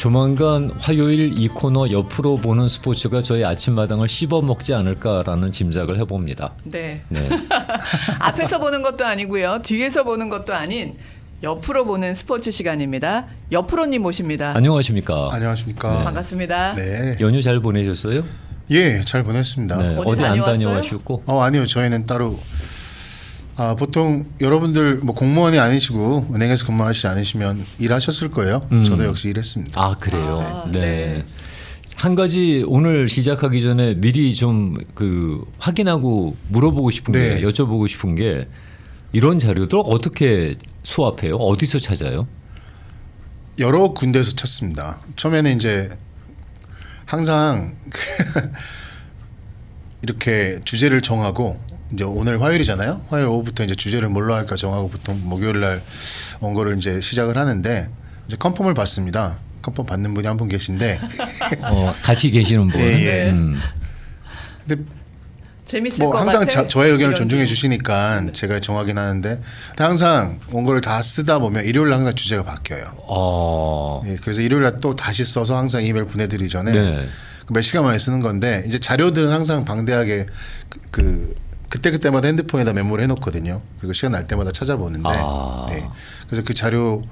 조만간 화요일 이 코너 옆으로 보는 스포츠가 저희 아침마당을 씹어먹지 않을까라는 짐작을 해봅니다. 네. 네. 앞에서 보는 것도 아니고요. 뒤에서 보는 것도 아닌 옆으로 보는 스포츠 시간입니다. 옆으로님 모십니다. 안녕하십니까? 안녕하십니까. 반갑습니다. 네. 연휴 잘 보내셨어요? 예, 잘 보냈습니다. 네. 어디 어디 안 다녀왔어요? 다녀가셨고? 아니요. 저희는 따로 보통 여러분들 뭐 공무원이 아니시고 은행에서 근무하시지 않으시면 일하셨을 거예요. 저도 역시 일했습니다. 아 그래요. 아, 네. 네. 한 가지 오늘 시작하기 전에 미리 좀 그 확인하고 물어보고 싶은 네. 게 여쭤보고 싶은 게 이런 자료들 어떻게 수합해요? 어디서 찾아요? 여러 군데에서 찾습니다. 처음에는 이제 항상 이렇게 주제를 정하고 이제 오늘 화요일이잖아요. 화요일 오후부터 이제 주제를 뭘로 할까 정하고 보통 목요일 날 원고를 이제 시작을 하는데 이제 컨펌을 받습니다. 컨펌 받는 분이 한 분 계신데 같이 계시는 분. 예, 예. 근데 재밌을 뭐 것 항상 같아. 저의 의견을 이런 존중해 게. 주시니까 제가 정하긴 하는데 근데 항상 원고를 다 쓰다 보면 일요일 날 항상 주제가 바뀌어요. 예, 그래서 일요일 날 또 다시 써서 항상 이메일 보내드리기 전에 네. 몇 시간 만에 쓰는 건데 이제 자료들은 항상 방대하게 그때마다 핸드폰에다 메모를 해놓거든요. 그리고 시간 날 때마다 찾아보는데 네. 그래서 그 자료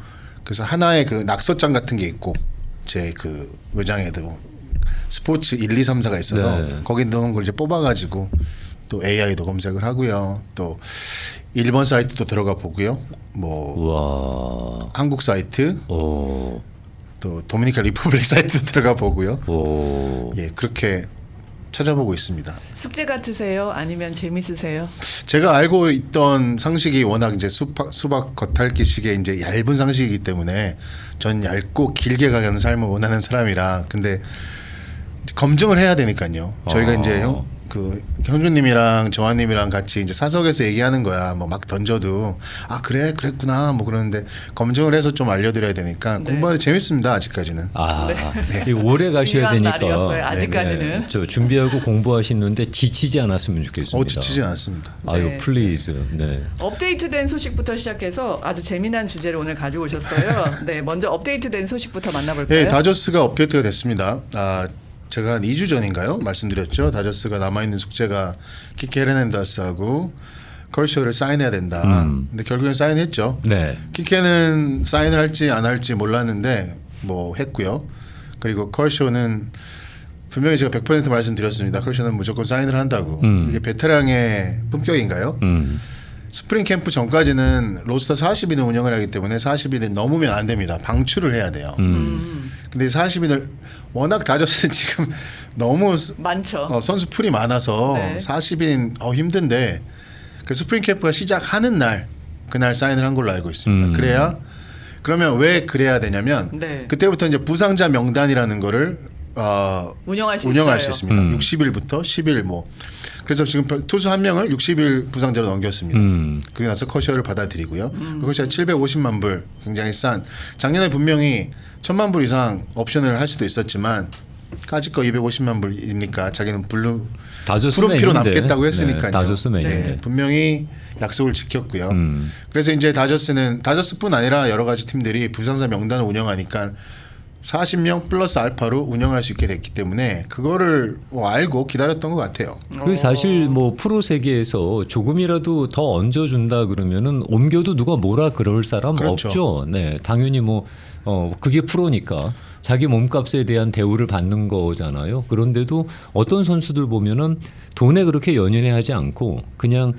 그래서 하나의 그 낙서장 같은 게 있고 제 그 외장에도 스포츠 1, 2, 3, 4가 있어서 네. 거기 넣은 걸 이제 뽑아가지고 또 AI도 검색을 하고요. 또 일본 사이트도 들어가 보고요. 뭐 우와. 한국 사이트 오. 또 도미니카 리퍼블릭 사이트도 들어가 보고요. 오. 예, 그렇게 찾아보고 있습니다. 숙제 같으세요? 아니면 재밌으세요? 제가 알고 있던 상식이 워낙 이제 수박 겉핥기식의 이제 얇은 상식이기 때문에 전 얇고 길게 가는 삶을 원하는 사람이라 근데 이제 검증을 해야 되니까요. 저희가 이제 형주님이랑 정환님이랑 같이 이제 사석에서 얘기하는 거야. 뭐 막 던져도 그래 그랬구나 뭐 그러는데 검증을 해서 좀 알려드려야 되니까 네. 공부하기 재밌습니다. 아직까지는. 이 오래 가셔야 중요한 되니까. 날이었어요. 아직까지는. 저 준비하고 공부하시는데 지치지 않았으면 좋겠습니다. 지치진 않습니다. 아유, 네. 플리즈. 네. 업데이트된 소식부터 시작해서 아주 재미난 주제를 오늘 가지고 오셨어요. 네, 먼저 업데이트된 소식부터 만나볼까요? 예, 다저스가 업데이트가 됐습니다. 제가 한 2주 전인가요? 말씀드렸죠. 다저스가 남아있는 숙제가 키키 헤르난데스하고 컬셔를 사인해야 된다. 근데 결국엔 사인했죠. 네. 키케는 사인을 할지 안 할지 몰랐는데 뭐 했고요. 그리고 컬셔는 분명히 제가 100% 말씀드렸습니다. 컬셔는 무조건 사인을 한다고. 이게 베테랑의 품격인가요? 스프링 캠프 전까지는 로스터 40인을 운영을 하기 때문에 40인을 넘으면 안 됩니다. 방출을 해야 돼요. 근데 40인을 워낙 다저스는 지금 너무 많죠. 선수 풀이 많아서 네. 40인 힘든데 그 스프링 캠프가 시작하는 날 그날 사인을 한 걸로 알고 있습니다. 그래야 그러면 왜 그래야 되냐면 네. 그때부터 이제 부상자 명단이라는 거를 운영할 수 운영할 있어요. 수 있습니다. 60일부터 10일 뭐 그래서 지금 투수 한 명을 60일 부상자로 넘겼습니다. 그리고 나서 커셔를 받아들이고요. 커셔가 750만 불 굉장히 싼 작년에 분명히 1000만 불 이상 옵션을 할 수도 있었지만 까짓 거 250만 불이니까 자기는 다저스 푸른 피로 맨인데. 남겠다고 했으니까요. 네, 다저스 맨인데. 네, 분명히 약속을 지켰고요. 그래서 이제 다저스뿐 아니라 여러 가지 팀들이 부상자 명단을 운영하니까 40명 플러스 알파로 운영할 수 있게 됐기 때문에 그거를 알고 기다렸던 것 같아요. 그 사실 뭐 프로 세계에서 조금이라도 더 얹어준다 그러면은 옮겨도 누가 뭐라 그럴 사람 그렇죠. 없죠. 네, 당연히 뭐 그게 프로니까 자기 몸값에 대한 대우를 받는 거잖아요. 그런데도 어떤 선수들 보면은 돈에 그렇게 연연해하지 않고 그냥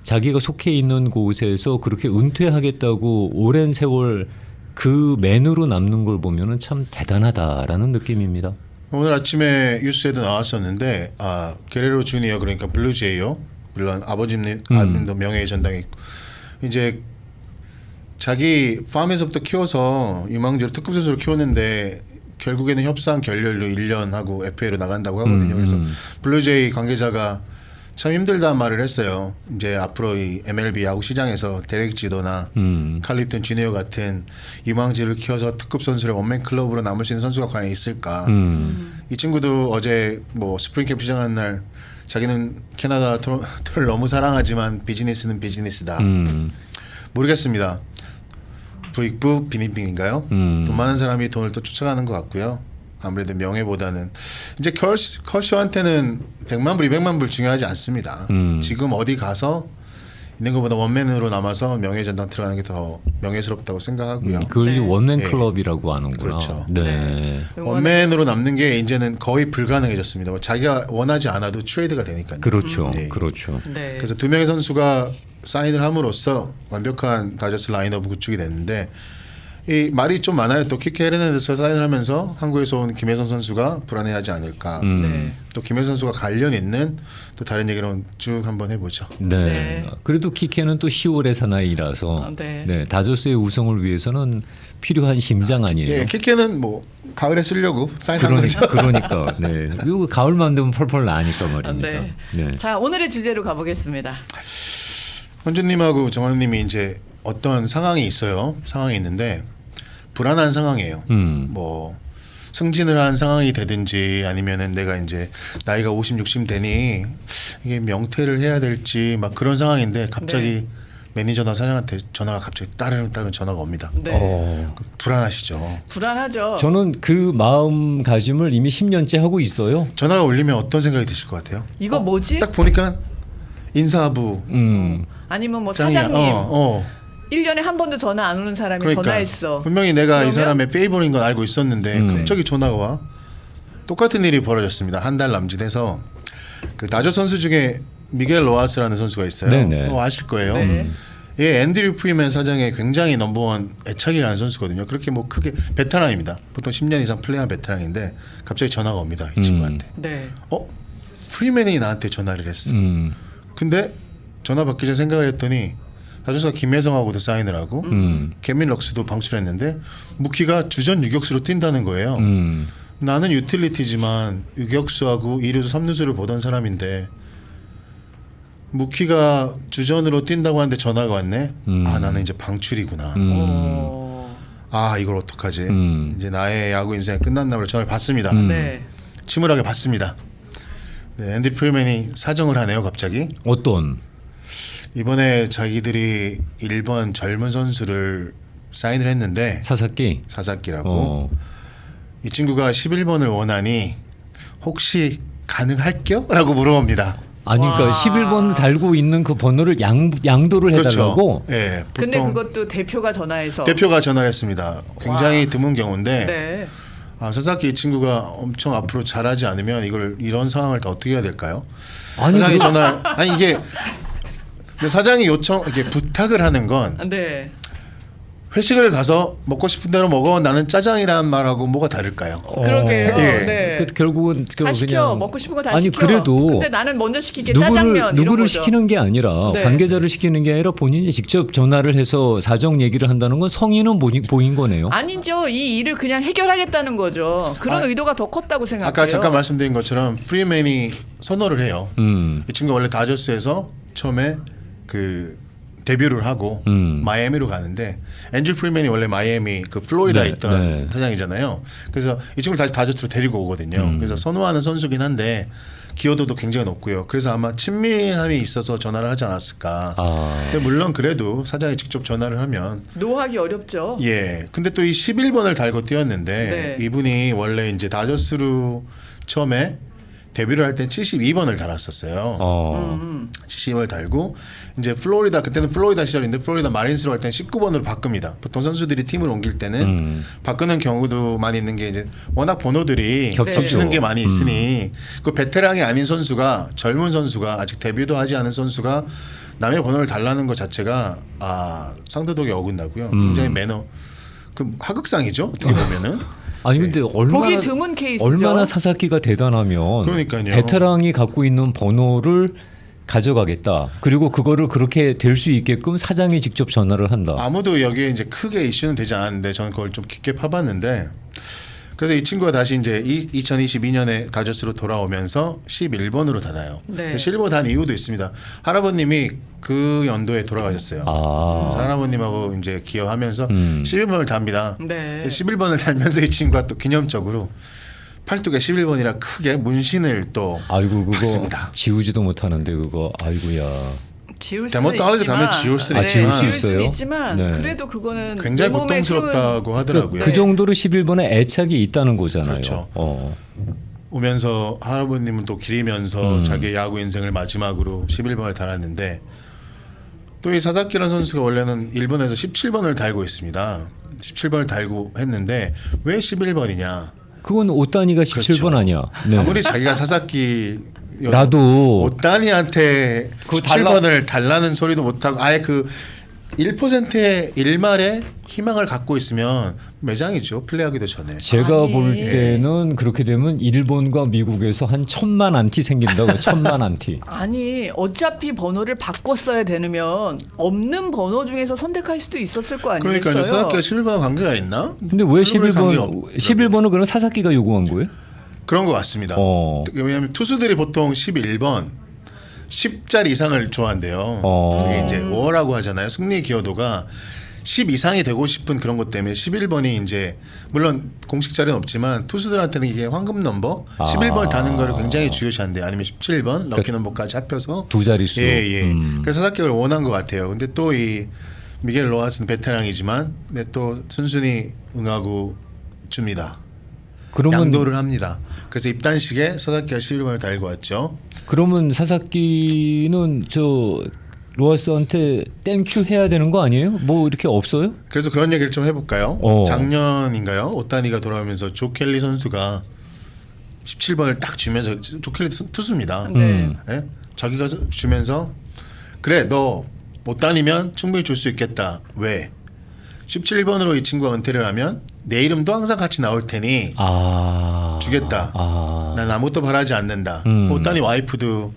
자기가 속해 있는 곳에서 그렇게 은퇴하겠다고 오랜 세월 그 맨으로 남는 걸 보면은 참 대단하다라는 느낌입니다. 오늘 아침에 뉴스에도 나왔었는데 게레로 주니어 그러니까 블루제이요. 물론 아버님도 명예의 전당에 있고 이제 자기 팜에서부터 키워서 유망주로 특급 선수로 키웠는데 결국에는 협상 결렬로 1년 하고 FA로 나간다고 하거든요. 그래서 블루제이 관계자가 참 힘들다는 말을 했어요. 이제 앞으로 이 MLB 야구 시장에서 데렉 지도나 칼립턴 주니어 같은 유망주를 키워서 특급 선수를 원맨 클럽으로 남을 수 있는 선수가 과연 있을까? 이 친구도 어제 뭐 스프링 캠프 시작하는 날 자기는 캐나다 토론토를 너무 사랑하지만 비즈니스는 비즈니스다. 모르겠습니다. 부익부 빈익빈인가요? 음. 돈 많은 사람이 돈을 또 쫓아가는 것 같고요. 아무래도 명예보다는 이제 커쇼한테는 100만 불, 200만 불 중요하지 않습니다. 지금 어디 가서 있는 것보다 원맨으로 남아서 명예 전당 들어가는 게 더 명예스럽다고 생각하고요. 그걸 네. 원맨 예. 클럽이라고 하는구나. 그렇죠. 네. 원맨으로 남는 게 이제는 거의 불가능해졌습니다. 뭐 자기가 원하지 않아도 트레이드가 되니까요. 그렇죠. 네. 그렇죠. 네. 그래서 두 명의 선수가 사인을 함으로써 완벽한 다저스 라인업 구축이 됐는데 이 말이 좀 많아요. 또 키케 헤르난데스가 사인을 하면서 한국에서 온 김혜선 선수가 불안해하지 않을까. 네. 또 김혜선 선수가 관련 있는 또 다른 얘기를 쭉 한번 해보죠. 네. 네. 그래도 키케는 또 10월의 사나이라서 네. 네. 다저스의 우승을 위해서는 필요한 심장 아니에요. 예, 키케는 뭐 가을에 쓰려고 사인한 거죠. 그러니까. 네. 그리고 가을만 되면 펄펄 나니까 말입니다. 네. 네. 자, 오늘의 주제로 가보겠습니다. 헌주님하고 정환님이 이제 어떤 상황이 있어요. 상황이 있는데 불안한 상황이에요. 뭐 승진을 한 상황이 되든지 아니면은 내가 이제 나이가 50, 60 되니 이게 명퇴를 해야 될지 막 그런 상황인데 갑자기 네. 매니저나 사장한테 전화가 갑자기 따르릉 전화가 옵니다. 네. 불안하시죠. 불안하죠. 저는 그 마음가짐을 이미 10년째 하고 있어요. 전화가 울리면 어떤 생각이 드실 것 같아요? 이거 뭐지? 딱 보니까 인사부 아니면 뭐 짱이야. 사장님 1년에 한 번도 전화 안 오는 사람이 그러니까 전화했어. 분명히 내가 그러면? 이 사람의 페이버인 건 알고 있었는데 갑자기 전화가 와. 똑같은 일이 벌어졌습니다. 한 달 남짓해서 그 다저 선수 중에 미겔 로하스라는 선수가 있어요. 네네. 아실 거예요. 네. 얘 앤드류 프리맨 사장의 굉장히 넘버원 애착이 가는 선수거든요. 그렇게 뭐 크게 베테랑입니다. 보통 10년 이상 플레이한 베테랑인데 갑자기 전화가 옵니다. 이 친구한테. 네. 프리맨이 나한테 전화를 했어. 근데 전화 받기 전에 생각을 했더니 다저스가 김혜성하고도 사인을 하고 케빈 럭스도 방출했는데 무키가 주전 유격수로 뛴다는 거예요. 나는 유틸리티지만 유격수하고 2루수 3루수를 보던 사람인데 무키가 주전으로 뛴다고 하는데 전화가 왔네. 아 나는 이제 방출이구나. 아 이걸 어떡하지. 이제 나의 야구 인생 끝났나 보다. 전화를 받습니다. 네. 침울하게 받습니다. 네, 앤디 프리맨이 사정을 하네요 갑자기. 어떤? 이번에 자기들이 1번 젊은 선수를 사인을 했는데 사사키? 사사키라고 이 친구가 11번을 원하니 혹시 가능할겨? 라고 물어봅니다. 아니 그러니까 와. 11번 달고 있는 그 번호를 양도를 해달라고? 그렇죠. 예, 근데 보통 그것도 대표가 전화해서. 대표가 전화를 했습니다. 굉장히 와. 드문 경우인데 네. 사사키 이 친구가 엄청 앞으로 잘하지 않으면 이런 상황을 다 어떻게 해야 될까요? 아니 사장이 그- 전화를 아니 이게 근데 사장이 이렇게 부탁을 하는 건 네. 회식을 가서 먹고 싶은 대로 먹어 나는 짜장이란 말하고 뭐가 다를까요? 그러게요. 예. 네. 결국은 다 시켜. 먹고 싶은 거 다 아니 시켜. 그래도 근데 나는 먼저 시킬게 짜장면 이런 누구를 거죠. 시키는 게 아니라 네. 관계자를 시키는 게 아니라 본인이 직접 전화를 해서 사정 얘기를 한다는 건 성의는 보인 거네요. 아니죠. 이 일을 그냥 해결하겠다는 거죠. 그런 의도가 더 컸다고 생각해요. 아까 잠깐 말씀드린 것처럼 프리맨이 선호를 해요. 음. 이 친구가 원래 다저스에서 처음에 그 데뷔를 하고 마이애미로 가는데 앤줄 프리맨이 원래 마이애미 그 플로리다에 네, 있던 네. 사장이잖아요. 그래서 이 친구를 다시 다저스로 데리고 오거든요. 그래서 선호하는 선수긴 한데 기여도도 굉장히 높고요. 그래서 아마 친밀함이 있어서 전화를 하지 않았을까. 근데 물론 그래도 사장이 직접 전화를 하면 노하기 어렵죠. 예. 근데 또 이 11번을 달고 뛰었는데 네. 이분이 원래 이제 다저스로 처음에 데뷔를 할 때 72번을 달았었어요. 70번을 달고 이제 플로리다 그때는 플로리다 시절인데 플로리다 마린스로 할 때는 19번으로 바꿉니다. 보통 선수들이 팀을 옮길 때는 바꾸는 경우도 많이 있는 게 이제 워낙 번호들이 겹치죠. 겹치는 게 많이 있으니 그 베테랑이 아닌 선수가 젊은 선수가 아직 데뷔도 하지 않은 선수가 남의 번호를 달라는 것 자체가 상도덕에 어긋나고요. 굉장히 매너 그 하극상이죠. 어떻게 보면은. 아니 근데 보기 드문 케이스죠. 얼마나 사사키가 대단하면 그러니까요. 베테랑이 갖고 있는 번호를 가져가겠다. 그리고 그거를 그렇게 될 수 있게끔 사장이 직접 전화를 한다. 아무도 여기에 이제 크게 이슈는 되지 않았는데 저는 그걸 좀 깊게 파봤는데 그래서 이 친구가 다시 이제 2022년에 다저스로 돌아오면서 11번으로 다나요. 네. 11번 단 이유도 있습니다. 할아버님이 그 연도에 돌아가셨어요. 그래서 할아버님하고 이제 기여하면서 11번을 답니다. 네. 11번을 달면서 이 친구가 또 기념적으로 팔뚝에 11번이라 크게 문신을 또 아이고 그거 받습니다. 지우지도 못하는데 그거 아이고야. 지울 수는 데모탈리즈 있지만, 가면 지울 수는 지울 수 지울 있어요? 수는 있지만 네. 그래도 그거는 굉장히 내 몸에 고통스럽다고 하더라고요. 그 정도로 11번에 애착이 있다는 거잖아요. 그렇죠. 어. 오면서 할아버님은 또 기리면서 자기 야구 인생을 마지막으로 11번을 달았는데 또 이 사사키라는 선수가 원래는 일본에서 17번을 달고 있습니다. 17번을 달고 했는데 왜 11번이냐? 그건 오따니가 17번 그렇죠. 아니야. 네. 아무리 자기가 사사키 나도 오따니한테 그거 17번을 달라는 소리도 못하고 아예 그 1%의 일말의 희망을 갖고 있으면 매장이죠. 플레이하기도 전에. 제가 아니. 볼 때는 그렇게 되면 일본과 미국에서 한 1000만 안티 생긴다고 1000만 안티. 아니 어차피 번호를 바꿨어야 되면 없는 번호 중에서 선택할 수도 있었을 거 아니겠어요? 그러니까요. 사사키가 11번 관계가 있나? 근데 왜 관계가 11번 11번은 그럼 사사키가 요구한 거예요? 그런 것 같습니다. 어. 왜냐하면 투수들이 보통 11번 10짜리 이상을 좋아한대요. 어. 그게 이제 워라고 하잖아요. 승리 기여도가 10 이상이 되고 싶은 그런 것 때문에 11번이 이제 물론 공식 자료는 없지만 투수들한테는 이게 황금 넘버 11번 다는 거를 굉장히 중요시한대요. 아니면 17번 럭키 넘버까지 합해서 두 자릿수. 예. 그래서 사사키를 원한 것 같아요. 근데 또 이 미겔 로하스는 베테랑이지만 근데 또 순순히 응하고 줍니다. 그러면 양도를 합니다. 그래서 입단식에 사사키가 11번을 달고 왔죠. 그러면 사사키는 저 로하스한테 땡큐 해야 되는 거 아니에요? 뭐 이렇게 없어요? 그래서 그런 얘기를 좀 해볼까요? 어. 작년인가요? 오타니가 돌아오면서 조 켈리 선수가 17번을 딱 주면서 조 켈리 투수입니다. 네. 예? 자기가 주면서 그래 너 못 다니면 충분히 줄 수 있겠다. 왜? 17번으로 이 친구가 은퇴를 하면 내 이름도 항상 같이 나올 테니 아. 주겠다. 아. 난 아무것도 바라지 않는다. 오타니 와이프도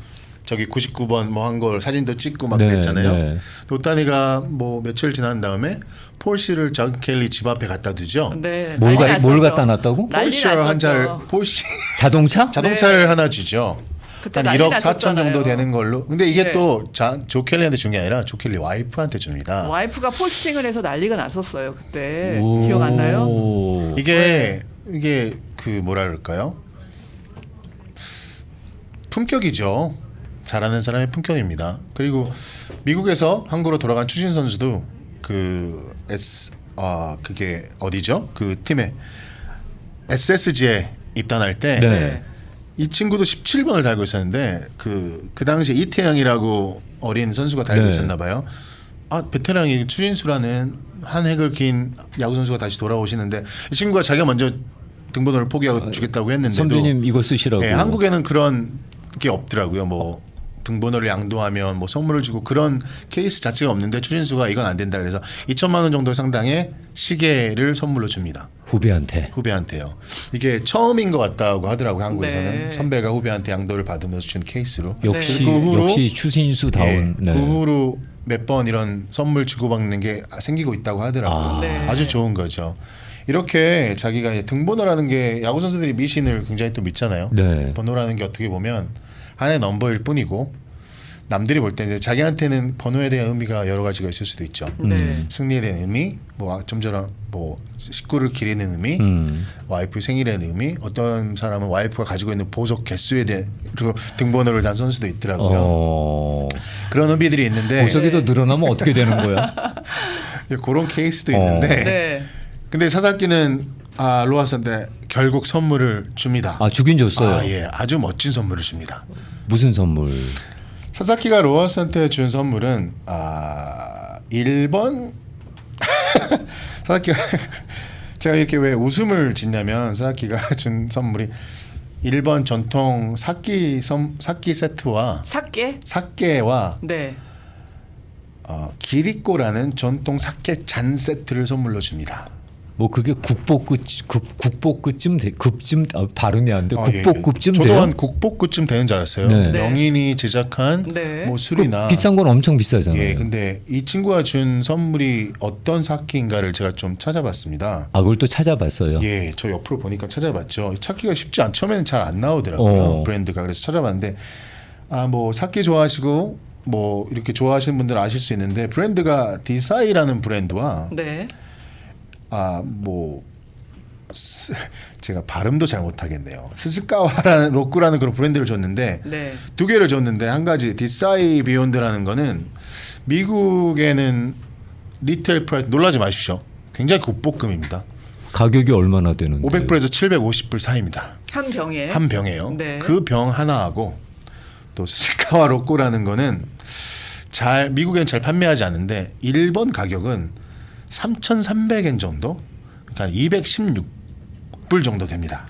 저기 99번 뭐 한 걸 사진도 찍고 막 네, 그랬잖아요. 네. 오타니가 뭐 며칠 지난 다음에 폴시를 전 켈리 집 앞에 갖다 두죠. 네, 뭘, 난리 뭘 났었죠. 갖다 놨다고? 난리 폴시를 한 잔을 났었죠. 폴시 자동차? 자동차를 하나 주죠. 그때 한 난리 1억 4천 났었잖아요. 정도 되는 걸로. 근데 이게 네. 또 조 켈리한테 준 게 아니라 조 켈리 와이프한테 줍니다. 와이프가 포스팅을 해서 난리가 났었어요 그때. 오. 기억 안 나요? 이게 그 뭐라 그럴까요? 품격이죠. 잘하는 사람의 품격입니다. 그리고 미국에서 한국으로 돌아간 추신 선수도 그게 어디죠? 그 팀에 SSG에 입단할 때 네. 이 친구도 17번을 달고 있었는데 그 당시에 이태영이라고 어린 선수가 달고 네. 있었나 봐요. 아 베테랑이 추진수라는 한 획을 긴 야구 선수가 다시 돌아오시는데 이 친구가 자기가 먼저 등번호를 포기하고 주겠다고 했는데도 선배님 이거 쓰시라고. 예, 한국에는 그런 게 없더라고요. 뭐 등번호를 양도하면 뭐 선물을 주고 그런 케이스 자체가 없는데 추진수가 이건 안 된다 그래서 2천만 원 정도 상당의 시계를 선물로 줍니다. 후배한테요. 이게 처음인 것 같다고 하더라고요. 한국에서는 네. 선배가 후배한테 양도를 받으면서 준 케이스로. 역시 그 후로 역시 추신수다운. 예, 네. 그 후로 몇 번 이런 선물 주고받는 게 생기고 있다고 하더라고요. 아. 네. 아주 좋은 거죠. 이렇게 자기가 이제 등번호라는 게 야구 선수들이 미신을 굉장히 또 믿잖아요. 네. 번호라는 게 어떻게 보면 하나의 넘버일 뿐이고 남들이 볼 때 이제 자기한테는 번호에 대한 의미가 여러 가지가 있을 수도 있죠. 네. 승리에 대한 의미, 뭐 좀 전에 뭐 식구를 기리는 의미, 와이프 생일에 대한 의미, 어떤 사람은 와이프가 가지고 있는 보석 개수에 대한 그리고 등번호를 단 선수도 있더라고요. 어. 그런 의미들이 있는데 보석이 더 늘어나면 어떻게 되는 거야? 그런 케이스도 있는데 네. 근데 사사키는 로하스한테 결국 선물을 줍니다. 아 주긴 줬어요. 예, 아주 멋진 선물을 줍니다. 무슨 선물? 사사키가 로하스한테 준 선물은 1번 사사키가 제가 이렇게 왜 웃음을 짓냐면 사사키가 준 선물이 1번 전통 사키 세트와 사케와 네. 기리꼬라는 전통 사케 잔 세트를 선물로 줍니다. 뭐 그게 국보급쯤 급쯤 발음이 안 돼. 예. 국보급쯤 저도 돼요. 한 국보급쯤 되는 줄 알았어요. 네. 명인이 제작한 네. 뭐 술이나 비싼 건 엄청 비싸잖아요. 예, 근데 이 친구가 준 선물이 어떤 사키인가를 제가 좀 찾아봤습니다. 아 그걸 또 찾아봤어요. 예, 저 옆으로 보니까 찾아봤죠. 찾기가 쉽지 않. 처음에는 잘 안 나오더라고요. 브랜드가. 그래서 찾아봤는데 뭐 사키 좋아하시고 뭐 이렇게 좋아하시는 분들 아실 수 있는데 브랜드가 디사이라는 브랜드와 네. 뭐 제가 발음도 잘 못하겠네요. 스즈카와라는 로쿠라는 그런 브랜드를 줬는데 네. 두 개를 줬는데 한 가지 디사이 비욘드라는 거는 미국에는 리테일 프라이스 놀라지 마십시오. 굉장히 굿볶음입니다. 가격이 얼마나 되는데? 500불에서 750불 사이입니다. 한 병에. 한 병에요. 네. 그 병 하나하고 또 스즈카와 로꼬라는 거는 잘 미국엔 잘 판매하지 않는데 일본 가격은 3,300엔 정도, 그러니까 216불 정도 됩니다.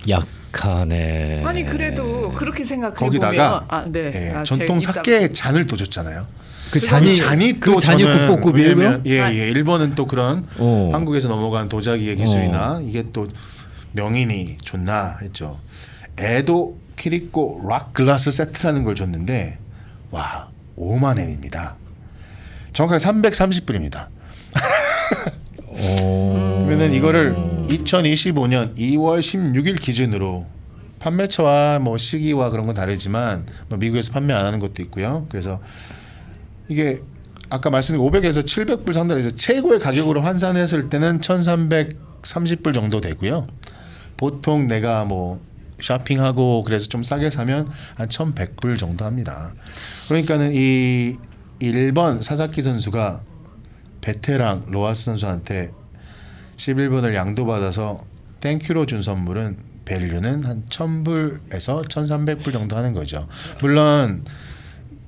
약하네. 아니 그래도 그렇게 생각해 거기다가 보면 네. 예, 아, 전통 제 입장- 사케 잔을 또 줬잖아요. 그 잔이 또 그 잔이 저는 국보급이에요? 왜냐면 일본은 또 그런 어. 한국에서 넘어간 도자기의 기술이나 이게 또 명인이 좋나 했죠. 에도 키리코 락 글라스 세트라는 걸 줬는데 와 5만 엔입니다. 정확하게 330불입니다. 그러면은 이거를 2025년 2월 16일 기준으로 판매처와 뭐 시기와 그런 건 다르지만 뭐 미국에서 판매 안 하는 것도 있고요. 그래서 이게 아까 말씀드린 500에서 700불 상당에서 최고의 가격으로 환산했을 때는 1,330불 정도 되고요. 보통 내가 뭐 쇼핑하고 그래서 좀 싸게 사면 한 1,100불 정도 합니다. 그러니까는 이 1번 사사키 선수가 베테랑 로하스 선수한테 11번을 양도받아서 땡큐로 준 선물은 밸류는 한 1,000불에서 1,300불 정도 하는 거죠. 물론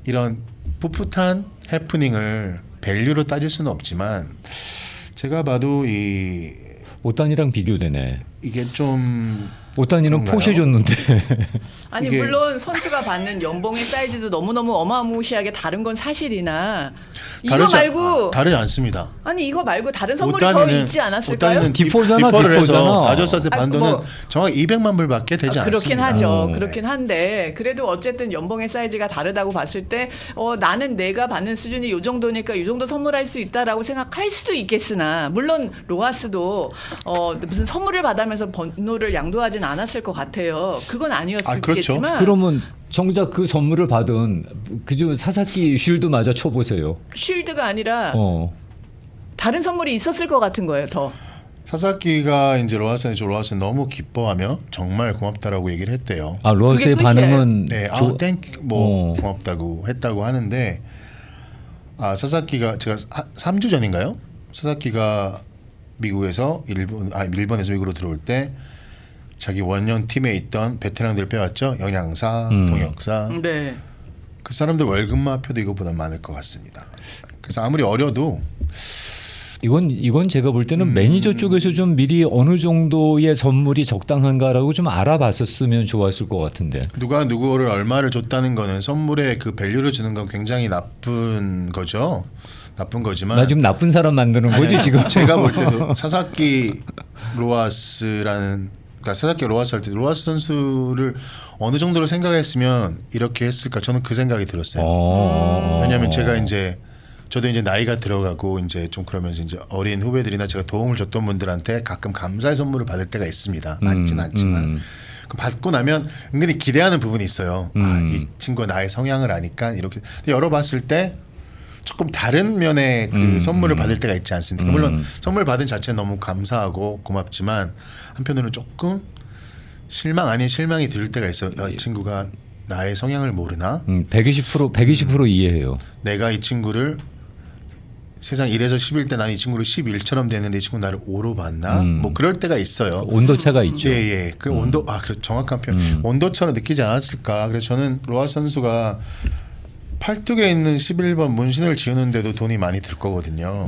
이런 풋풋한 해프닝을 밸류로 따질 수는 없지만 제가 봐도 옷단이랑 비교되네. 이게 좀 옷단이는 그런가요? 포쉐 줬는데. 아니 이게- 물론 선수가 받는 연봉의 사이즈도 너무너무 어마무시하게 다른 건 사실이나 이거 말고 다르지 않습니다. 아니 이거 말고 다른 선물이 더 있지 않았을까요? 옷단이는 디포잖아, 디포를 해서 디포잖아. 다저스한테 아니, 반도는 뭐- 정확히 200만 불밖에 되지 그렇긴 않습니다. 하죠. 네. 그렇긴 한데 그래도 어쨌든 연봉의 사이즈가 다르다고 봤을 때 나는 내가 받는 수준이 요 정도니까 요 정도 선물할 수 있다라고 생각할 수도 있겠으나 물론 로하스도 무슨 선물을 받으면서 번호를 양도하진 않았을 것 같아요. 그건 아니었겠지만 그렇죠. 그러면 정작 그 선물을 받은 그중 사사키 쉴드마저 쳐보세요. 쉴드가 아니라 어. 다른 선물이 있었을 것 같은 거예요. 더. 사사키가 이제 로하스는 너무 기뻐하며 정말 고맙다라고 얘기를 했대요. 아 로하스의 그게 끝이에요. 반응은 네, 땡큐 어. 고맙다고 했다고 하는데 사사키가 제가 3주 전인가요? 사사키가 미국에서 일본에서 미국으로 들어올 때 자기 원년 팀에 있던 베테랑들 빼왔죠. 영양사, 동역사. 네. 그 사람들 월급마표도 이것보다 많을 것 같습니다. 그래서 아무리 어려도 이건 제가 볼 때는 매니저 쪽에서 좀 미리 어느 정도의 선물이 적당한가라고 좀 알아봤었으면 좋았을 것 같은데. 누가 누구를 얼마를 줬다는 거는 선물에 그 밸류를 주는 건 굉장히 나쁜 거죠. 나쁜 거지만 나 지금 나쁜 사람 만드는 거지 아니, 지금. 제가 볼 때도 사사키 로하스라는 그러니까 사사키 로하스 할 때 로하스 선수를 어느 정도로 생각했으면 이렇게 했을까 저는 그 생각이 들었어요. 왜냐하면 제가 이제 저도 이제 나이가 들어가고 이제 좀 그러면서 이제 어린 후배들이나 제가 도움을 줬던 분들한테 가끔 감사의 선물을 받을 때가 있습니다. 많진 않지만 그 받고 나면 은근히 기대하는 부분이 있어요. 이 친구가 나의 성향을 아니까 이렇게 근데 열어봤을 때 조금 다른 면의 그 선물을 받을 때가 있지 않습니까? 물론 선물 받은 자체는 너무 감사하고 고맙지만 한편으로는 조금 실망 아닌 실망이 들 때가 있어요. 이 친구가 나의 성향을 모르나? 120% 이해해요. 내가 이 친구를 세상 1에서 10일 때 나는 이 친구를 11처럼 됐는데 이 친구 나를 5로 봤나? 뭐 그럴 때가 있어요. 온도차가 있죠. 예. 그 온도 그 정확한 표현. 온도처럼 느끼지 않았을까? 그래서 저는 로하 선수가 팔뚝에 있는 11번 문신을 지우는데도 돈이 많이 들 거거든요.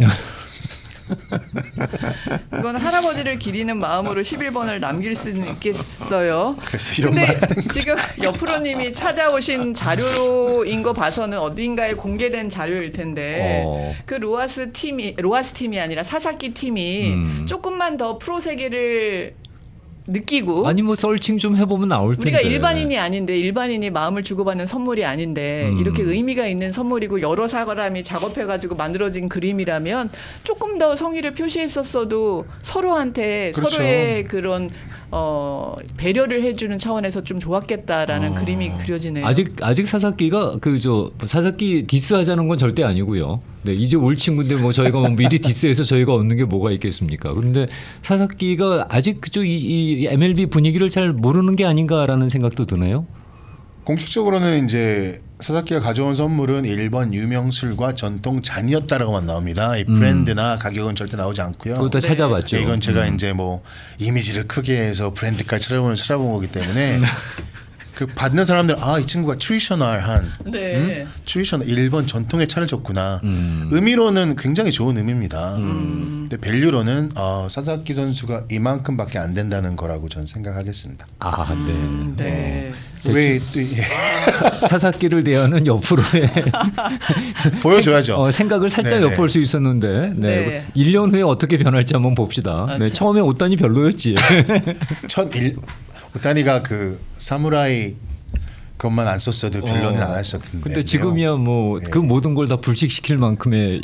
이건 할아버지를 기리는 마음으로 11번을 남길 수는 있겠어요. 그래서 이런 근데 말 하는 지금 옆프로님이 찾아오신 자료인 거 봐서는 어딘가에 공개된 자료일 텐데 그 로하스 팀이 아니라 사사키 팀이 조금만 더 프로 세계를 느끼고 아니 뭐 썰칭 좀 해보면 나올 텐데. 우리가 일반인이 아닌데 일반인이 마음을 주고받는 선물이 아닌데 이렇게 의미가 있는 선물이고 여러 사람이 작업해가지고 만들어진 그림이라면 조금 더 성의를 표시했었어도 서로한테 그렇죠. 서로의 그런 배려를 해주는 차원에서 좀 좋았겠다라는 그림이 그려지네요. 아직 사사키가 사사키 디스하자는 건 절대 아니고요. 네, 이제 올 친구인데 뭐 저희가 뭐 미리 디스해서 저희가 얻는 게 뭐가 있겠습니까? 그런데 사사키가 아직 이 MLB 분위기를 잘 모르는 게 아닌가라는 생각도 드네요. 공식적으로는 이제 사사키가 가져온 선물은 일본 유명 술과 전통 잔이었다라고만 나옵니다. 이 브랜드나 가격은 절대 나오지 않고요. 그것도 다 네. 찾아봤죠. 이건 제가 이제 뭐 이미지를 크게 해서 브랜드까지 찾아본 거기 때문에 그 받는 사람들 이 친구가 트리셔널한 네. 트리셔널 일본 전통의 차를 줬구나. 의미로는 굉장히 좋은 의미입니다. 근데 밸류로는 사사키 선수가 이만큼밖에 안 된다는 거라고 저는 생각하겠습니다. 네. 네. 왜 또 사사키를 대하는 옆으로의 보여줘야죠. 생각을 살짝 네네. 엿볼 수 있었는데 네. 1년 후에 어떻게 변할지 한번 봅시다. 네, 처음에 옷단이 별로였지. 오타니가 그 사무라이 그것만 안 썼어도 별로는 안 하셨던데. 근데 지금이야 뭐 그 모든 걸 다 불식시킬 만큼의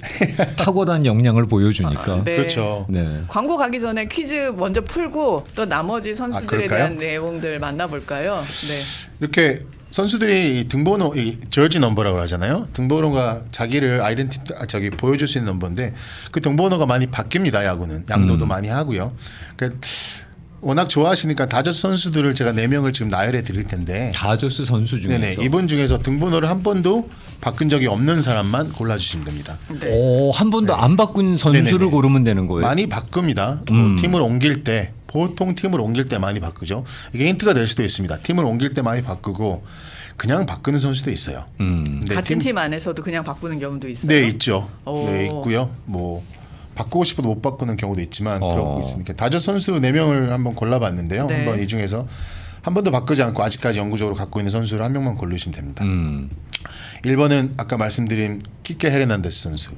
탁월한 역량을 보여주니까. 네. 그렇죠. 네. 광고 가기 전에 퀴즈 먼저 풀고 또 나머지 선수들에 그럴까요? 대한 내용들 만나볼까요? 네. 이렇게 선수들이 이 등번호, 이 저지 넘버라고 하잖아요. 등번호가 자기를 보여줄 수 있는 넘버인데 그 등번호가 많이 바뀝니다. 야구는 양도도 많이 하고요. 그러니까 워낙 좋아하시니까 다저스 선수들을 제가 4명을 지금 나열해 드릴 텐데. 다저스 선수 중에서. 네네. 이분 중에서 등번호를 한 번도 바꾼 적이 없는 사람만 골라주시면 됩니다. 네. 한 번도 안 바꾼 선수를 네네네. 고르면 되는 거예요. 많이 바꿉니다. 뭐 팀을 옮길 때 보통 팀을 옮길 때 많이 바꾸죠. 이게 힌트가 될 수도 있습니다. 팀을 옮길 때 많이 바꾸고 그냥 바꾸는 선수도 있어요. 근데 같은 팀 안에서도 그냥 바꾸는 경우도 있어요. 네 있죠. 오. 네 있고요. 뭐 바꾸고 싶어도 못 바꾸는 경우도 있지만 어. 그러고 있으니까 다저스 선수 4명을 한번 골라봤는데요. 네. 한번 이 중에서 한 번도 바꾸지 않고 아직까지 영구적으로 갖고 있는 선수를 한 명만 고르시면 됩니다. 1번은 아까 말씀드린 키케 헤르난데스 선수.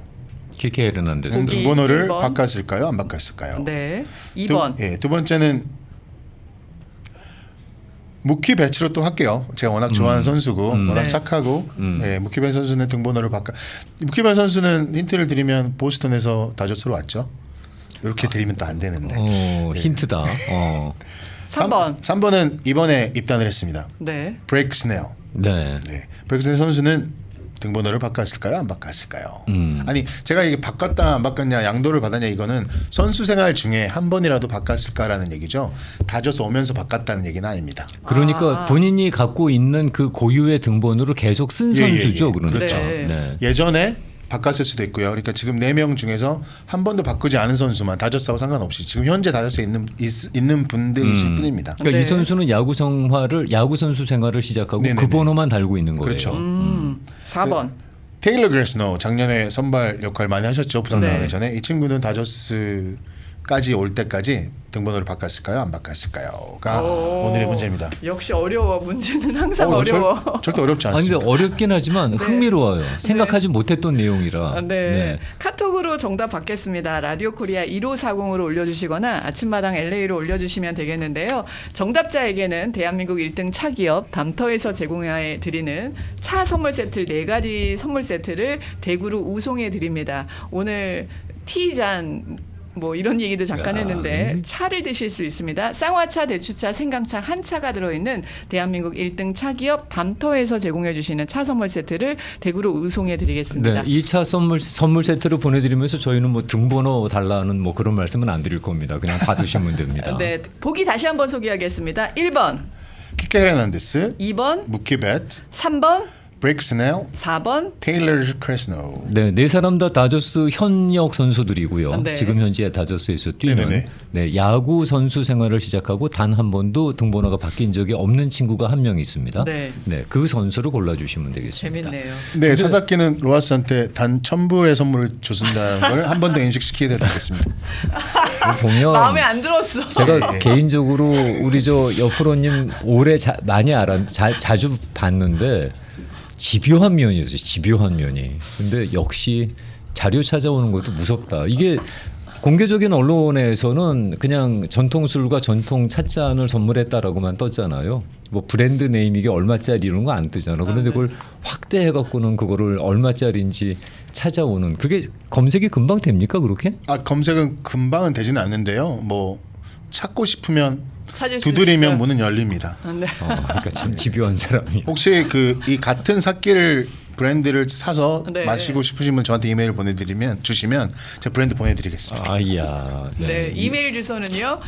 키케 헤르난데스. 보기 등번호를 1번. 바꿨을까요? 안 바꿨을까요? 네. 2번. 두 번째는 무키 배츠로 또 할게요. 제가 워낙 좋아하는 선수고 워낙 네. 착하고 무키 배 선수는 등번호를 무키 배 선수는 힌트를 드리면 보스턴에서 다저스로 왔죠. 이렇게 드리면 또 안 되는데. 힌트다. 3번. 3번은 이번에 입단을 했습니다. 네. 브레이크 스넬. 네. 네. 브레이크 스넬 선수는 등번호를 바꿨을까요? 안 바꿨을까요? 아니 제가 이게 바꿨다 안 바꿨냐 양도를 받았냐 이거는 선수 생활 중에 한 번이라도 바꿨을까라는 얘기죠. 다저스 오면서 바꿨다는 얘기는 아닙니다. 그러니까 본인이 갖고 있는 그 고유의 등번호를 계속 쓴 선수죠. 그러니까. 그렇죠. 네. 예전에 바꿨을 수도 있고요. 그러니까 지금 4명 중에서 한 번도 바꾸지 않은 선수만 다저스하고 상관없이 지금 현재 다저스에 있는 분들이실 뿐입니다. 그러니까 네. 이 선수는 야구 선수 생활을 시작하고 네네네. 그 번호만 달고 있는 거예요. 그렇죠. 4번. 테일러 그레스노 작년에 선발 역할 많이 하셨죠. 부상 네. 당하기 전에 이 친구는 다저스까지 올 때까지 등번호를 바꿨을까요? 안 바꿨을까요?가 오늘의 문제입니다. 역시 어려워. 문제는 항상 어려워. 절대 어렵지 아니 않습니다. 근데 어렵긴 하지만 흥미로워요. 생각하지 못했던 내용이라. 네. 카톡으로 정답 받겠습니다. 라디오 코리아 1540으로 올려주시거나 아침마당 LA로 올려주시면 되겠는데요. 정답자에게는 대한민국 1등 차 기업 담터에서 제공해 드리는 차 선물 세트 4가지 선물 세트를 대구로 우송해 드립니다. 오늘 티잔 뭐 이런 얘기도 잠깐 했는데 차를 드실 수 있습니다. 쌍화차, 대추차, 생강차 한 차가 들어있는 대한민국 1등 차 기업 담터에서 제공해 주시는 차 선물 세트를 대구로 우송해 드리겠습니다. 네, 2차 선물 세트를 보내드리면서 저희는 뭐 등번호 달라는 뭐 그런 말씀은 안 드릴 겁니다. 그냥 받으시면 됩니다. 네, 보기 다시 한번 소개하겠습니다. 1번, 키케 헤르난데스, 2번, 무키 배트, 3번, 브레이크 스넬, 4번. 테일러 크레스노. 네 사람 다 다저스 현역 선수들이고요. 네. 지금 현재 다저스에서 뛰는 네네네. 네, 야구 선수 생활을 시작하고 단 한 번도 등번호가 바뀐 적이 없는 친구가 한 명 있습니다. 네. 그 선수를 골라주시면 되겠습니다. 재밌네요. 네, 사사키는 로하스한테 단 1,000불의 선물을 줬습니다라는 걸 한 번 더 인식시키게 되겠습니다. 보면 마음에 안 들었어. 제가 네. 개인적으로 우리 저 여프로님 올해 많이 자주 봤는데 집요한 면이었어요. 집요한 면이. 근데 역시 자료 찾아오는 것도 무섭다. 이게 공개적인 언론에서는 그냥 전통술과 전통 찻잔을 선물했다라고만 떴잖아요. 뭐 브랜드 네임 이게 얼마짜리 이런 거 안 뜨잖아. 그런데 그걸 확대해 갖고는 그거를 얼마짜리인지 찾아오는 그게 검색이 금방 됩니까 그렇게? 검색은 금방은 되지는 않는데요. 뭐 찾고 싶으면 찾을 수 두드리면 있어요. 문은 열립니다. 네. 그러니까 참 집요한 사람이. 혹시 그 이 같은 사키를 브랜드를 사서 네. 마시고 싶으시면 저한테 이메일 보내드리면 주시면 제가 브랜드 보내드리겠습니다. 아이야. 네, 이메일 주소는요.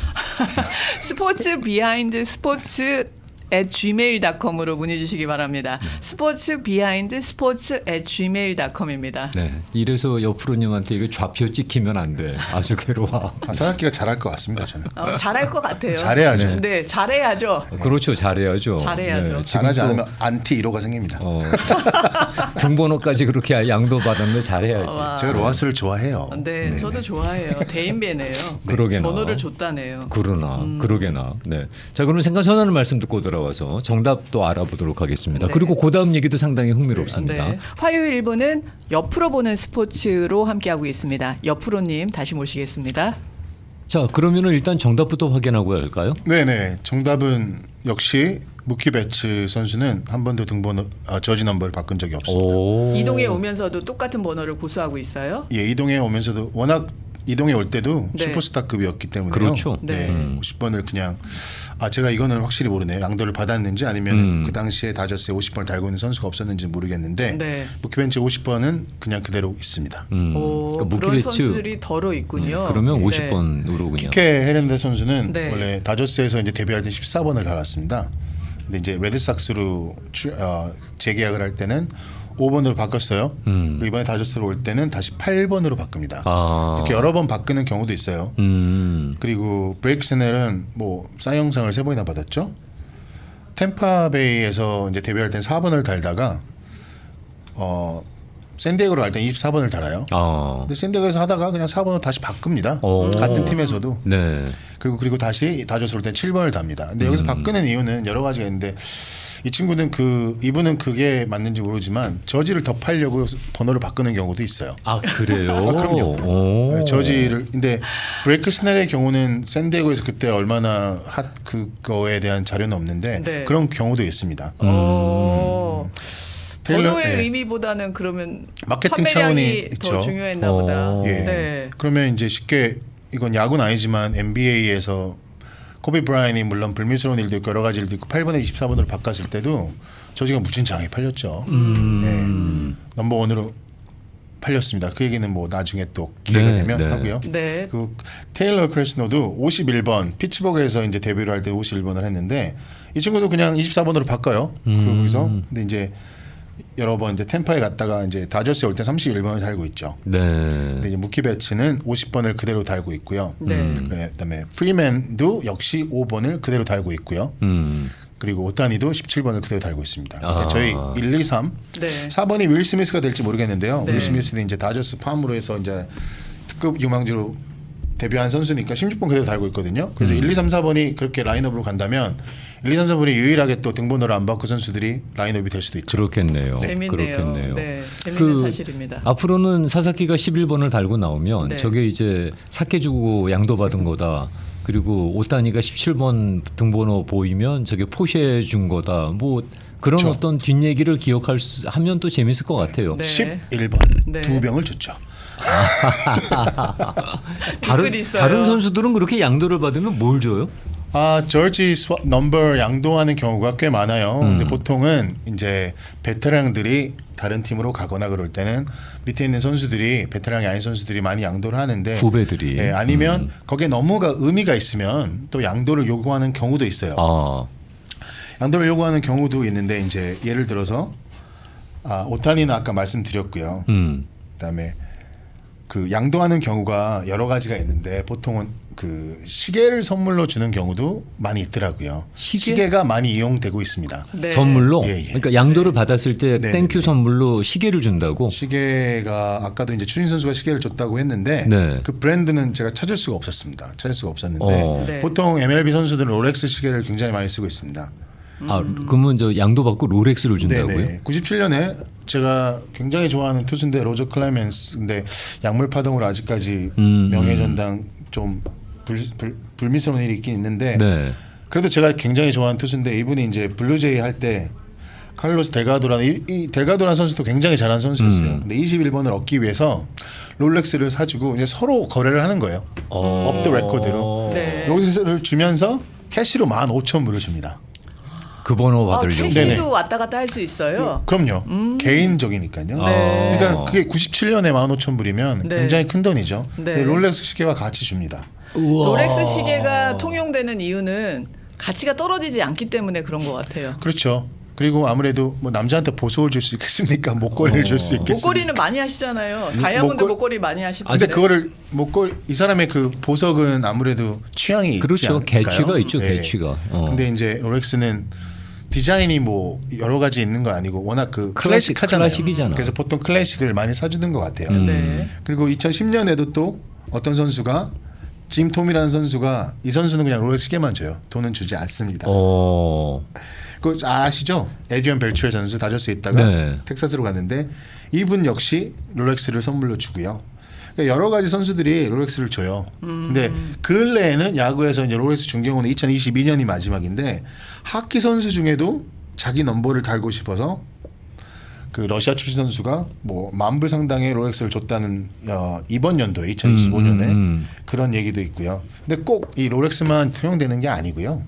스포츠 비하인드 스포츠 @gmail.com으로 문의 주시기 바랍니다. 스포츠 비하인드 스포츠 @gmail.com입니다. 네. 이래서 옆프로님한테 이거 좌표 찍히면 안 돼. 아주 괴로워. 사키가 잘할 것 같습니다. 저는. 잘할 것 같아요. 잘해야죠. 네, 잘해야죠. 그렇죠. 잘해야죠. 잘해야죠. 지금 잘하지 또, 않으면 안티 1호가 생깁니다. 등번호까지 그렇게 양도 받았는데 잘해야지. 와. 제가 로하스를 좋아해요. 네, 네네. 저도 좋아해요. 대인배네요. 그러게나. 번호를 줬다네요. 그러나 그러게나. 네. 자, 그럼 생각 전하는 말씀 듣고 돌아와서 정답도 알아보도록 하겠습니다. 네. 그리고 그다음 얘기도 상당히 흥미롭습니다. 네. 화요일 1부는 옆으로 보는 스포츠로 함께하고 있습니다. 옆으로님 다시 모시겠습니다. 자, 그러면은 일단 정답부터 확인하고 할까요? 네네. 정답은 역시 무키 배츠 선수는 한 번도 등번호 저지 넘버를 바꾼 적이 없습니다. 오. 이동해 오면서도 똑같은 번호를 고수하고 있어요. 예, 이동해 오면서도 워낙 이동해 올 때도 네. 슈퍼스타급이었기 때문에요. 그렇죠. 네. 네. 50번을 그냥 제가 이거는 확실히 모르네요. 양도를 받았는지 아니면 그 당시에 다저스에 50번을 달고 있는 선수가 없었는지 모르겠는데 네. 무키 배츠 50번은 그냥 그대로 있습니다. 오, 그러니까 그런 무키베츠 선수들이 덜어 있군요. 그러면 네. 50번으로 그냥. 키케 헤렌데 선수는 네. 원래 다저스에서 이제 데뷔할 때 14번을 달았습니다. 근데 이제 레드삭스로 재계약을 할 때는 5번으로 바꿨어요. 그리고 이번에 다저스로 올 때는 다시 8번으로 바꿉니다. 이렇게 여러 번 바꾸는 경우도 있어요. 그리고 브레이크 스넬은 뭐 사이영상을 3번이나 받았죠. 템파베이에서 이제 데뷔할 땐 4번을 달다가 샌디에고로 갈 땐 24번을 달아요. 근데 샌디에고에서 하다가 그냥 4번으로 다시 바꿉니다. 같은 팀에서도. 네. 그리고 다시 다저스 올 땐 7번을 답니다. 근데 여기서 바꾸는 이유는 여러 가지가 있는데 이 친구는 이분은 그게 맞는지 모르지만 저지를 덮으려고 번호를 바꾸는 경우도 있어요. 아, 그래요? 그럼요. 오. 네, 저지를 근데 브레이크 스넬의 경우는 샌디에고에서 그때 얼마나 그거에 대한 자료는 없는데 네. 그런 경우도 있습니다. 번호의 예. 의미보다는 그러면 마케팅 판매량이 차원이 더 있죠. 중요했나 보다. 예. 네. 그러면 이제 쉽게 이건 야구는 아니지만 NBA에서 코비 브라이언이 물론 불미스러운 일도 있고 여러 가지 일도 있고 8번에 24번으로 바꿨을 때도 저지가 무진장하게 팔렸죠. 네. 넘버원으로 팔렸습니다. 그 얘기는 뭐 나중에 또 기회가 네, 되면 네. 하고요. 네. 그 테일러 크레스노도 51번 피츠버그에서 이제 데뷔를 할 때 51번을 했는데 이 친구도 그냥 24번으로 바꿔요. 거기서 근데 이제 여러 번 이제 템파에 갔다가 이제 다저스에 올 때 31번을 달고 있죠. 네. 근데 이제 무키 배츠는 50번을 그대로 달고 있고요. 네. 그다음에 프리맨도 역시 5번을 그대로 달고 있고요. 그리고 오타니도 17번을 그대로 달고 있습니다. 그러니까 저희 1, 2, 3, 네. 4번이 윌 스미스가 될지 모르겠는데요. 네. 윌 스미스는 이제 다저스 팜으로 해서 이제 특급 유망주로 데뷔한 선수니까 16번 그대로 달고 있거든요. 그래서 1, 2, 3, 4번이 그렇게 라인업으로 간다면 1, 2, 3, 4번이 유일하게 또 등번호를 안 바꾸 선수들이 라인업이 될 수도 있죠. 그렇겠네요. 재밌네요. 그렇겠네요. 네. 재밌는 그 사실입니다. 앞으로는 사사키가 11번을 달고 나오면 네. 저게 이제 사케 주고 양도 받은 거다. 그리고 오타니가 17번 등번호 보이면 저게 포쉐 준 거다. 뭐 그런 그렇죠. 어떤 뒷얘기를 하면 또 재밌을 것 같아요. 네. 11번 네. 2병을 줬죠. 댓글이 있어요. 다른 선수들은 그렇게 양도를 받으면 뭘 줘요? 저지 넘버 양도하는 경우가 꽤 많아요. 근데 보통은 이제 베테랑들이 다른 팀으로 가거나 그럴 때는 밑에 있는 선수들이 베테랑이 아닌 선수들이 많이 양도를 하는데 후배들이. 예, 아니면 거기에 너무가 의미가 있으면 또 양도를 요구하는 경우도 있어요. 양도를 요구하는 경우도 있는데 이제 예를 들어서 오타니는 아까 말씀드렸고요. 그다음에 그 양도하는 경우가 여러 가지가 있는데 보통은 그 시계를 선물로 주는 경우도 많이 있더라고요. 시계가 많이 이용되고 있습니다. 네. 선물로? 예, 예. 그러니까 양도를 받았을 때 네, 땡큐 네, 네. 선물로 시계를 준다고? 시계가 아까도 이제 추진 선수가 시계를 줬다고 했는데 네. 그 브랜드는 제가 찾을 수가 없었습니다. 찾을 수가 없었는데 네. 보통 MLB 선수들은 롤렉스 시계를 굉장히 많이 쓰고 있습니다. 그러면 저 양도 받고 롤렉스를 준다고요? 네네. 97년에 제가 굉장히 좋아하는 투수인데 로저 클레멘스 근데 약물 파동으로 아직까지 명예전당 좀 불미스러운 일이 있긴 있는데 네. 그래도 제가 굉장히 좋아하는 투수인데 이분이 이제 블루제이 할 때 칼로스 델가도라는 이 델가도라는 선수도 굉장히 잘하는 선수였어요. 근데 21번을 얻기 위해서 롤렉스를 사주고 이제 서로 거래를 하는 거예요. 업더 레코드로. 네. 롤렉스를 주면서 캐시로 15,000불을 줍니다. 그 번호 아, 받으려고. 캐시도 네네. 왔다 갔다 할 수 있어요. 그럼요. 개인적이니까요. 네. 그러니까 그게 97년에 15,000불이면 네. 굉장히 큰 돈이죠. 네. 근데 롤렉스 시계와 같이 줍니다. 우와. 롤렉스 시계가 통용되는 이유는 가치가 떨어지지 않기 때문에 그런 것 같아요. 그렇죠. 그리고 아무래도 뭐 남자한테 보석을 줄 수 있겠습니까? 목걸이를 줄 수 있겠습니까? 목걸이는 많이 하시잖아요. 다이아몬드 목걸이 많이 하시던데. 근데 그거를 목걸이 이 사람의 그 보석은 아무래도 취향이 있지 그렇죠. 않을까요? 개취가 있죠. 네. 개취가. 근데 이제 롤렉스는 디자인이 뭐 여러 가지 있는 거 아니고 워낙 그 클래식하잖아요. 클래식이잖아. 그래서 보통 클래식을 많이 사주는 것 같아요. 네. 그리고 2010년에도 또 어떤 선수가 짐 톰이라는 선수가 이 선수는 그냥 롤렉스 시계만 줘요. 돈은 주지 않습니다. 그거 잘 아시죠? 에드리안 벨추의 선수 다저스에 있다가 네. 텍사스로 갔는데 이분 역시 롤렉스를 선물로 주고요. 그러니까 여러 가지 선수들이 롤렉스를 줘요. 근데 근래에는 야구에서 이제 롤렉스 준 경우는 2022년이 마지막인데 하키 선수 중에도 자기 넘버를 달고 싶어서 그 러시아 출신 선수가 뭐 10,000불 상당의 롤렉스를 줬다는 이번 연도에 2025년에 그런 얘기도 있고요. 근데 꼭 이 롤렉스만 통용되는 게 아니고요.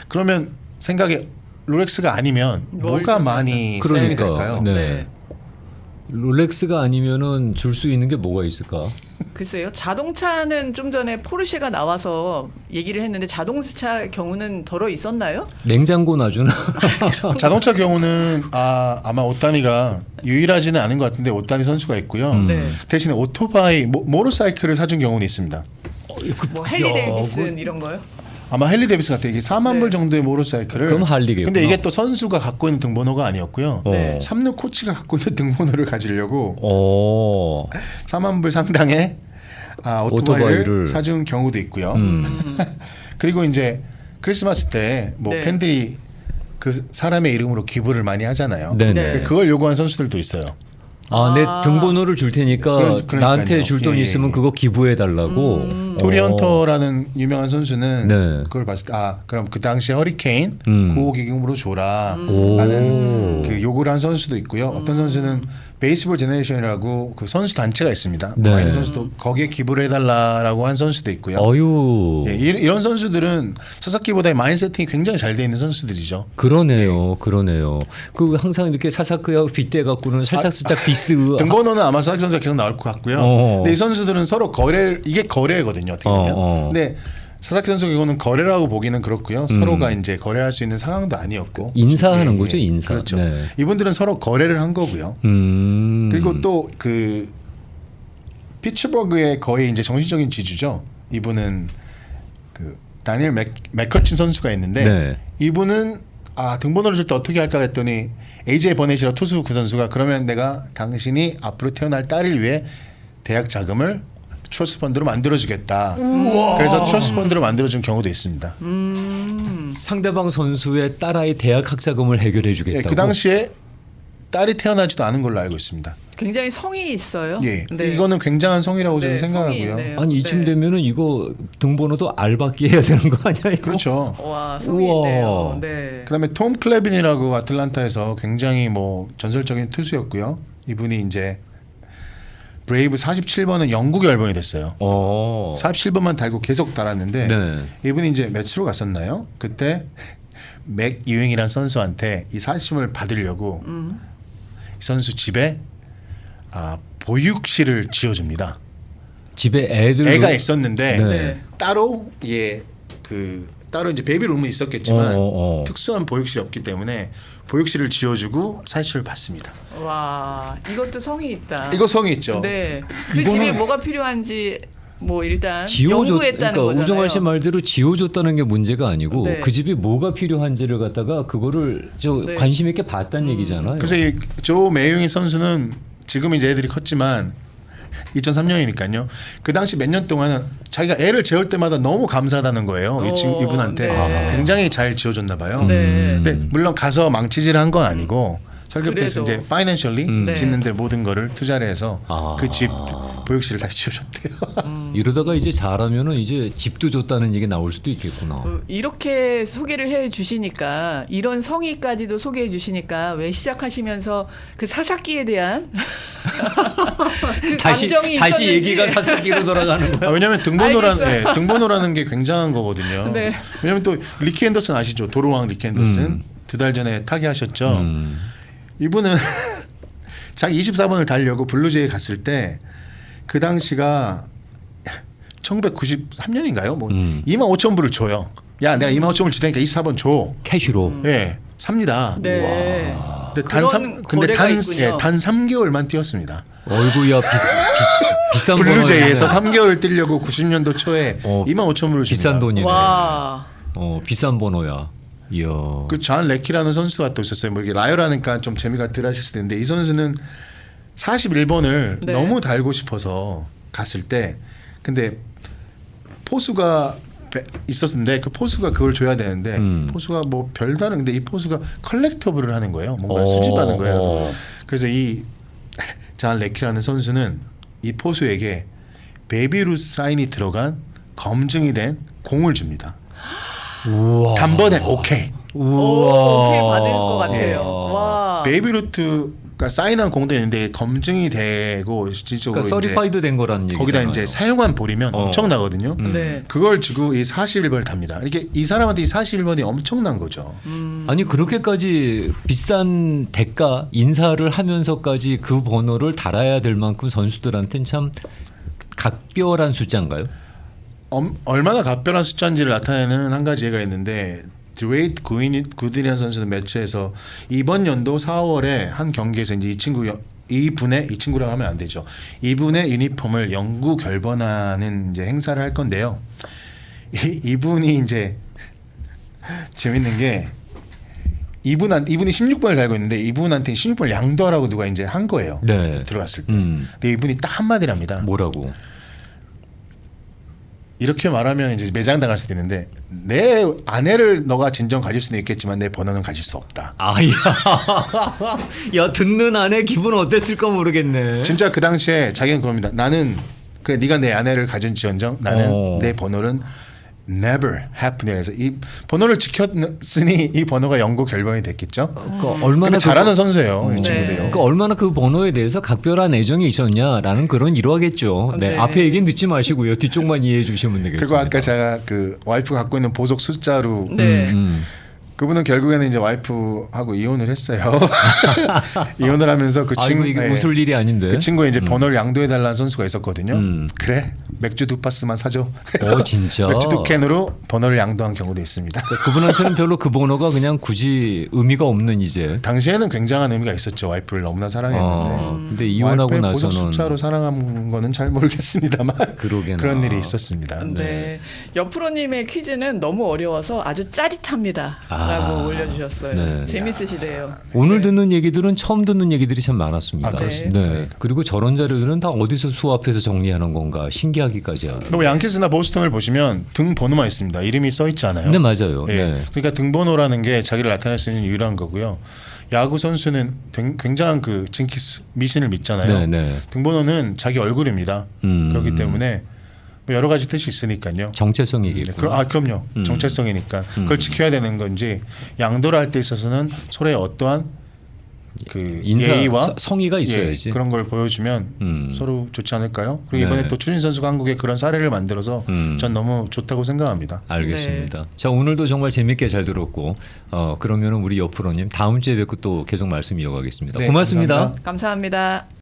그러면 생각에 롤렉스가 아니면 뭐가 많이 사용이 그러니까. 될까요? 네. 네. 롤렉스가 아니면은 줄 수 있는 게 뭐가 있을까? 글쎄요. 자동차는 좀 전에 포르쉐가 나와서 얘기를 했는데 자동차 경우는 덜어 있었나요? 냉장고 놔주나? 자동차 경우는 아마 오타니가 유일하지는 않은 것 같은데 오타니 선수가 있고요. 네. 대신에 오토바이 모tor사이클을 사준 경우는 있습니다. 뭐 헨리 데이비슨 이런 거요? 아마 헨리 데이비스 같은 게 4만 네. 불 정도의 모tor사이클을. 그럼 할리겠구나. 근데 이게 또 선수가 갖고 있는 등번호가 아니었고요. 네. 삼루 코치가 갖고 있는 등번호를 가지려고 오. 4만 불 상당의 오토바이를 오토바이를. 사준 경우도 있고요. 그리고 이제 크리스마스 때 뭐 네. 팬들이 그 사람의 이름으로 기부를 많이 하잖아요. 네네. 그걸 요구한 선수들도 있어요. 내 등번호를 줄 테니까 그러니까요. 나한테 줄 돈 예, 예. 있으면 그거 기부해 달라고. 토리 헌터라는 유명한 선수는 네. 그걸 봤을 때 그럼 그 당시에 허리케인 구호기금으로 줘라 오. 라는 그 요구를 한 선수도 있고요. 어떤 선수는 베이스볼 제너레이션이라고 그 선수 단체가 있습니다. 네. 마이너 선수도 거기에 기부를 해달라고 한 선수도 있고요. 어유. 예, 이런 선수들은 사사키보다 마인 세팅이 굉장히 잘 돼 있는 선수들이죠. 그러네요. 그러네요. 그 항상 이렇게 사사크하고 빗대 갖고는 살짝 디스. 등번호는 아마 사사키 선수가 계속 나올 것 같고요. 근데 이 선수들은 서로 이게 거래거든요. 어떻게 보면. 근데 사사키 선수 이거는 거래라고 보기는 그렇고요. 서로가 이제 거래할 수 있는 상황도 아니었고 인사하는 예, 거죠, 인사. 그렇죠. 네. 이분들은 서로 거래를 한 거고요. 그리고 또 그 피츠버그의 거의 이제 정신적인 지주죠. 이분은 그 다니엘 맥커친 선수가 있는데 네. 이분은 등번호를 줄 때 어떻게 할까 했더니 AJ 버넷이라 투수 그 선수가 그러면 내가 당신이 앞으로 태어날 딸을 위해 대학 자금을 트러스트 펀드로 만들어주겠다. 그래서 트러스트 펀드로 만들어준 경우도 있습니다. 상대방 선수의 딸아이 대학 학자금을 해결해 예, 주겠다고. 그 당시에 딸이 태어나지도 않은 걸로 알고 있습니다. 굉장히 성이 있어요. 예, 네. 이거는 굉장한 성이라고 저는 네, 성이 생각하고요. 있네요. 아니 이쯤 네. 되면은 이거 등번호도 알바끼 해야 되는 거 아니야? 이거? 그렇죠. 와, 성이 있네요. 우와. 네. 그다음에 톰 클레빈이라고 아틀란타에서 굉장히 뭐 전설적인 투수였고요. 이분이 이제 브레이브 47번은 영국 열번이 됐어요. 47번만 달고 계속 달았는데 네. 이분이 이제 매치로 갔었나요? 그때 맥 유잉이라는 선수한테 이 사심을 받으려고 이 선수 집에 보육실을 지어줍니다. 집에 애가 있었는데 네. 따로 따로 이제 베이비룸은 있었겠지만 어. 특수한 보육실이 없기 때문에 보육실을 지어주고 사시를 받습니다. 와, 이것도 성이 있다. 이거 성이 있죠. 네. 그 집에 뭐가 필요한지 뭐 일단 연구했다는 그러니까 거잖아요. 우정할 씨 말대로 지어줬다는 게 문제가 아니고 네. 그 집이 뭐가 필요한지를 갖다가 그거를 네. 관심 있게 봤다는 얘기잖아요. 그래서 조 메이윙 선수는 지금 이제 애들이 컸지만 2003년이니까요. 그 당시 몇 년 동안은 자기가 애를 재울 때마다 너무 감사하다는 거예요. 이분한테 네. 굉장히 잘 지어줬나 봐요. 네. 근데 물론 가서 망치질한 건 아니고 설계부에서 그래도. 이제 파이낸셜리 네. 짓는데 모든 거를 투자를 해서 그 집 보육실을 다시 지어줬대요. 이러다가 이제 잘하면은 이제 집도 줬다는 얘기 나올 수도 있겠구나. 이렇게 소개를 해 주시니까 이런 성의까지도 소개해 주시니까 왜 시작하시면서 그 사사기에 대한 그 다시 감정이 다시 있었는지. 얘기가 사사기로 돌아가는 거야. 왜냐하면 알겠어요. 등번호라는 게 굉장한 거거든요. 네. 왜냐하면 또 리키 앤더슨 아시죠? 도로왕 리키 앤더슨 2달 전에 타계하셨죠. 이분은 자기 24번을 달려고 블루제이 갔을 때 그 당시가 1993년인가요? 뭐 25,000불을 줘요. 야, 내가 25,000불 줄 테니까 24번 줘. 캐시로. 예, 삽니다. 네. 근데 그런 거래가 있군요. 단 3개월만 뛰었습니다. 어이구야 비싼 블루제이에서 번호야. 3개월 뛰려고 90년도 초에 25,000불을 줍니다. 비싼 돈이네. 와. 비싼 번호야. 이야. 그 존 레키라는 선수가 또 있었어요. 뭐 이렇게 라이어라니까 좀 재미가 덜 하셨을 텐데 이 선수는 41번을 네. 너무 달고 싶어서 갔을 때 근데 포수가 있었는데 그 포수가 그걸 줘야 되는데 포수가 뭐 별다른 근데 이 포수가 컬렉터블을 하는 거예요. 뭔가 수집하는 거예요. 그래서 이 존 레키라는 선수는 이 포수에게 베이비루스 사인이 들어간 검증이 된 공을 줍니다. 우와. 단번에 오케이. 오케이 받을 것 같아요. 예. 와. 베이비루트가 사인한 공들이 있는데 검증이 되고 실질적으로 그러니까 이제 서리파이드 된 거라는 얘기잖아요. 거기다 이제 사용한 볼이면 엄청나거든요. 네. 그걸 주고 이 41번을 탑니다. 이게 이 사람한테 이 41번이 엄청난 거죠. 아니 그렇게까지 비싼 대가 인사를 하면서까지 그 번호를 달아야 될 만큼 선수들한테는 참 각별한 숫자인가요? 얼마나 각별한 숫자인지를 나타내는 한 가지 예가 있는데 드웨이트 구딘이라는 선수는 매체에서 이번 연도 4월에 한 경기에서 이제 이 친구라고 하면 안 되죠. 이분의 유니폼을 영구 결번하는 이제 행사를 할 건데요. 이분이 이제 재밌는 게 이분이 16번을 달고 있는데 이분한테 16번을 양도하라고 누가 이제 한 거예요. 네. 들어갔을 때. 근데 이분이 딱 한마디를 합니다. 뭐라고? 이렇게 말하면 이제 매장당할 수도 있는데 내 아내를 너가 진정 가질 수는 있겠지만 내 번호는 가질 수 없다. 아야, 야 듣는 아내 기분 어땠을까 모르겠네. 진짜 그 당시에 자기는 그럽니다. 나는 그래 네가 내 아내를 가진지언정 나는 내 번호는 never happen이라서 이 번호를 지켰으니 이 번호가 영구 결번이 됐겠죠. 그러니까 얼마나 근데 잘하는 선수예요, 이 네. 친구도요. 그러니까 얼마나 그 번호에 대해서 각별한 애정이 있었냐라는 그런 일화겠죠. 네. 네. 앞에 얘기는 듣지 마시고요. 뒤쪽만 이해해 주시면 되겠습니다. 그리고 아까 제가 그 와이프가 갖고 있는 보석 숫자로 네. 그분은 결국에는 이제 와이프하고 이혼을 했어요. 이혼을 하면서 그 아이고 친구 이게 웃을 일이 아닌데. 그 친구의 이제 번호를 양도해 달라는 선수가 있었거든요. 그래 맥주 2파스만 사줘. 그래서 진짜? 맥주 2캔으로 번호를 양도한 경우도 있습니다. 그분한테는 별로 그 번호가 그냥 굳이 의미가 없는 이제. 당시에는 굉장한 의미가 있었죠. 와이프를 너무나 사랑했는데. 근데 이혼하고 와이프의 보석 나서는 숫자로 사랑한 거는 잘 모르겠습니다만 그러게나. 그런 일이 있었습니다. 네. 옆프로님의 퀴즈는 너무 어려워서 아주 짜릿합니다. 라고 올려주셨어요. 네. 재밌으시대요. 오늘 듣는 얘기들은 처음 듣는 얘기들이 참 많았습니다. 아, 그렇습니까? 네. 그리고 저런 자료들은 다 어디서 수합해서 정리하는 건가 신기하기까지 하고. 뭐 양키스나 보스턴을 보시면 등 번호만 있습니다. 이름이 써 있지 않아요. 네 맞아요. 예. 네. 그러니까 등번호라는 게 자기를 나타낼 수 있는 유일한 거고요. 야구 선수는 굉장한 그 징키스 미신을 믿잖아요. 네, 네. 등번호는 자기 얼굴입니다. 그렇기 때문에 뭐 여러 가지 뜻이 있으니까요. 정체성이겠고. 그럼요. 정체성이니까 그걸 지켜야 되는 건지 양도를 할 때 있어서는 서로의 어떠한 그 인사 예의와 성의가 있어야지. 그런 걸 보여주면 서로 좋지 않을까요? 그리고 이번에 네. 또 추진 선수가 한국에 그런 사례를 만들어서 전 너무 좋다고 생각합니다. 알겠습니다. 자 오늘도 정말 재밌게 잘 들었고 그러면은 우리 옆프로님 다음 주에 뵙고 또 계속 말씀 이어가겠습니다. 네, 고맙습니다. 감사합니다. 감사합니다.